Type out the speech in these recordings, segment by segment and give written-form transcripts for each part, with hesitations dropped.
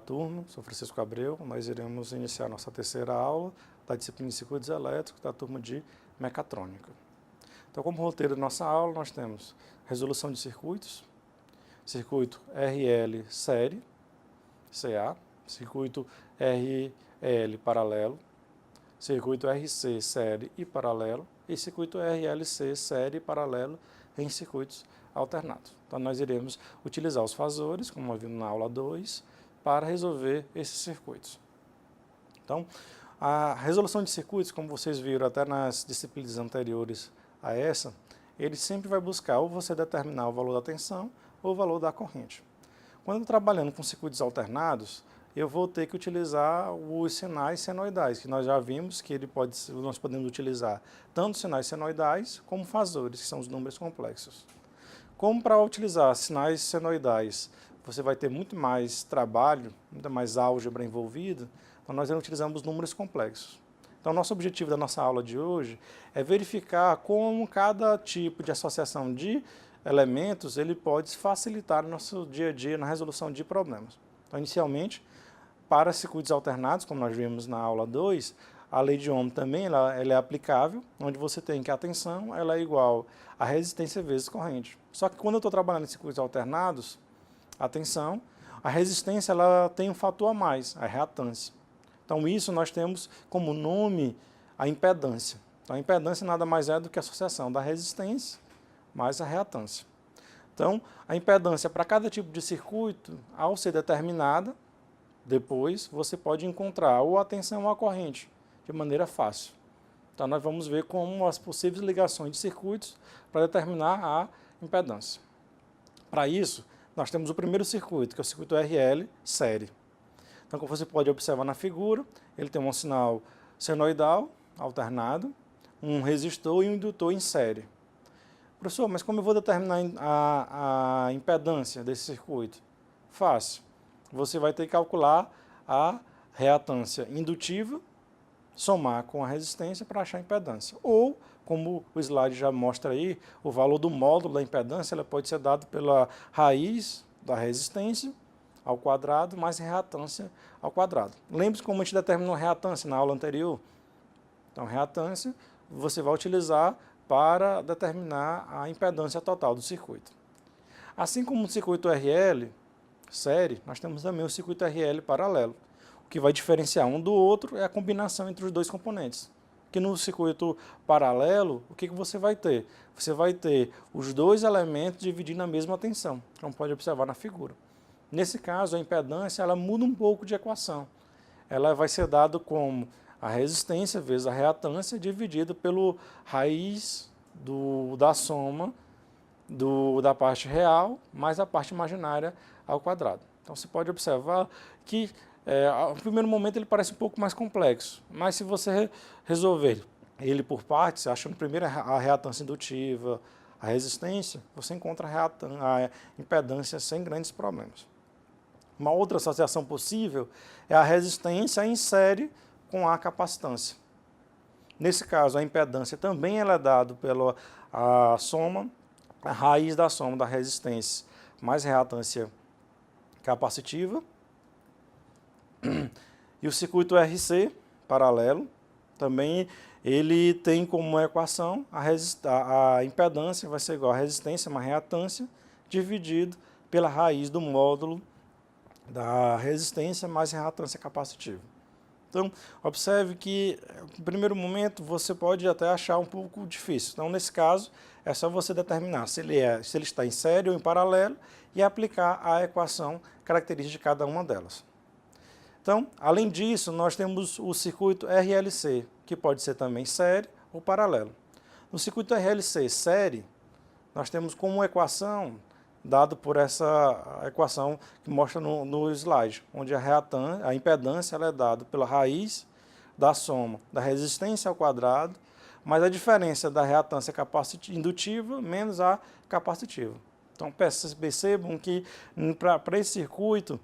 turma, sou Francisco Abreu. Nós iremos iniciar nossa terceira aula da disciplina de circuitos elétricos da turma de mecatrônica. Então, como roteiro da nossa aula, nós temos resolução de circuitos, circuito RL série, CA, circuito RL paralelo, circuito RC série e paralelo e circuito RLC série e paralelo em circuitos alternados. Então, nós iremos utilizar os fasores, como nós vimos na aula 2, para resolver esses circuitos. Então, a resolução de circuitos, como vocês viram até nas disciplinas anteriores a essa, ele sempre vai buscar ou você determinar o valor da tensão ou o valor da corrente. Quando eu estou trabalhando com circuitos alternados, eu vou ter que utilizar os sinais senoidais, que nós já vimos que nós podemos utilizar tanto sinais senoidais como fasores, que são os números complexos. Como para utilizar sinais senoidais você vai ter muito mais trabalho, muito mais álgebra envolvida, então nós utilizamos números complexos. Então, nosso objetivo da nossa aula de hoje é verificar como cada tipo de associação de elementos ele pode facilitar no nosso dia a dia na resolução de problemas. Então, inicialmente, para circuitos alternados, como nós vimos na aula 2, a lei de Ohm também ela é aplicável, onde você tem que a tensão ela é igual a resistência vezes corrente. Só que quando eu estou trabalhando em circuitos alternados, a tensão, a resistência ela tem um fator a mais, a reatância. Então, isso nós temos como nome a impedância. Então, a impedância nada mais é do que a associação da resistência mais a reatância. Então, a impedância para cada tipo de circuito, ao ser determinada, depois você pode encontrar ou a tensão ou a corrente de maneira fácil. Então, nós vamos ver como as possíveis ligações de circuitos para determinar a impedância. Para isso, nós temos o primeiro circuito, que é o circuito RL série. Então, como você pode observar na figura, ele tem um sinal senoidal alternado, um resistor e um indutor em série. Professor, mas como eu vou determinar a impedância desse circuito? Fácil. Você vai ter que calcular a reatância indutiva, somar com a resistência para achar a impedância. Ou, como o slide já mostra aí, o valor do módulo da impedância ela pode ser dado pela raiz da resistência ao quadrado mais reatância ao quadrado. Lembre-se como a gente determinou a reatância na aula anterior. Então, reatância você vai utilizar para determinar a impedância total do circuito. Assim como no circuito RL série, nós temos também o circuito RL paralelo. O que vai diferenciar um do outro é a combinação entre os dois componentes. Que no circuito paralelo, o que você vai ter? Você vai ter os dois elementos dividindo a mesma tensão, como pode observar na figura. Nesse caso, a impedância ela muda um pouco de equação. Ela vai ser dada como a resistência vezes a reatância dividida pelo raiz da soma da parte real mais a parte imaginária ao quadrado. Então, você pode observar que, ao primeiro momento, ele parece um pouco mais complexo, mas se você resolver ele por partes, achando primeiro a reatância indutiva, a resistência, você encontra a impedância sem grandes problemas. Uma outra associação possível é a resistência em série com a capacitância. Nesse caso, a impedância também ela é dada pela soma, a raiz da soma da resistência mais reatância capacitiva. E o circuito RC, paralelo, também ele tem como equação a impedância vai ser igual a resistência mais reatância dividido pela raiz do módulo da resistência mais reatância capacitiva. Então, observe que, no primeiro momento, você pode até achar um pouco difícil. Então, nesse caso, é só você determinar se ele está em série ou em paralelo e aplicar a equação característica de cada uma delas. Então, além disso, nós temos o circuito RLC, que pode ser também série ou paralelo. No circuito RLC série, nós temos como equação dado por essa equação que mostra no slide, onde a impedância ela é dada pela raiz da soma da resistência ao quadrado, mais a diferença da reatância indutiva menos a capacitiva. Então, percebam que para esse circuito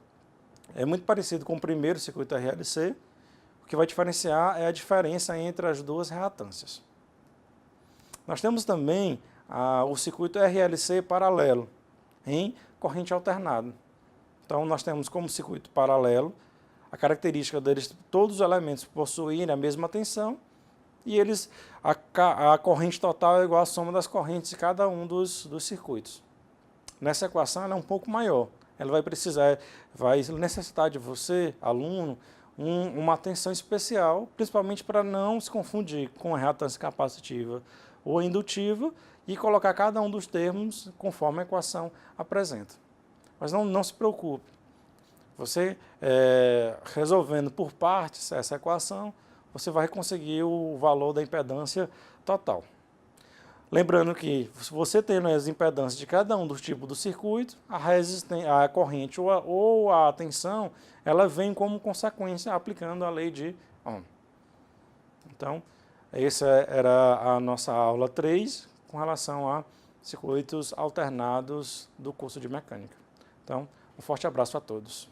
é muito parecido com o primeiro circuito RLC, o que vai diferenciar é a diferença entre as duas reatâncias. Nós temos também o circuito RLC paralelo, em corrente alternada. Então, nós temos como circuito paralelo a característica deles, todos os elementos possuírem a mesma tensão e a corrente total é igual à soma das correntes de cada um dos circuitos. Nessa equação, ela é um pouco maior. Ela vai necessitar de você, aluno, uma atenção especial, principalmente para não se confundir com a reatância capacitiva ou indutiva e colocar cada um dos termos conforme a equação apresenta. Mas não se preocupe. Você, resolvendo por partes essa equação, você vai conseguir o valor da impedância total. Lembrando que, se você tendo as impedâncias de cada um dos tipos do circuito, a corrente ou a tensão, ela vem como consequência aplicando a lei de Ohm. Então, essa era a nossa aula 3 com relação a circuitos alternados do curso de mecânica. Então, um forte abraço a todos.